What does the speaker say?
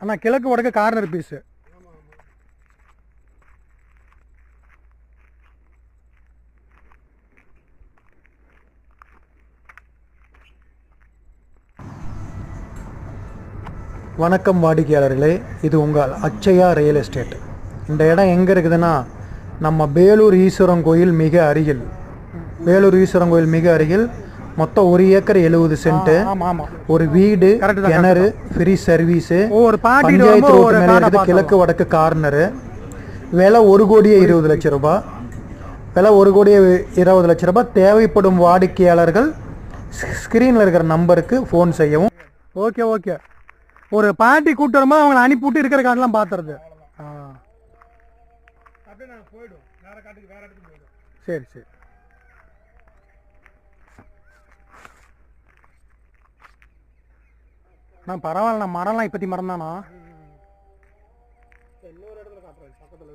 அண்ணா கிழக்கு வடக்கு corner piece. வணக்கம் வாடிக்கையாளர்களே, இது உங்கள் அச்சயா ரியல் எஸ்டேட். இந்த இடம் எங்கே இருக்குதுன்னா, நம்ம வேலூர் ஈஸ்வரன் கோயில் மிக அருகில். வேலூர் ஈஸ்வரன் கோயில் மிக அருகில். மொத்தம் 1 ஏக்கர் 70 சென்ட். ஒரு வீடு, கிணறு, ஃப்ரீ சர்வீஸு, பஞ்சாயத்து ரோட்டு மேலே இருக்குது. கிழக்கு வடக்கு கார்னரு. விலை 1,20,00,000 ரூபாய். விலை 1,20,00,000 ரூபாய். தேவைப்படும் வாடிக்கையாளர்கள் ஸ்க்ரீனில் இருக்கிற நம்பருக்கு ஃபோன் செய்யவும். Okay okay. ஒரு பாட்டி கூட்டு வரும்போது அவங்களை அனுப்பிவிட்டு இருக்கிற காட்டெல்லாம் பார்த்துறது. சரி சரி. நான் பரவாயில்ல, மரம்லாம் இப்பத்தி மரம் தானா? இன்னொரு இடத்துல காட்டுறேன், பக்கத்தில்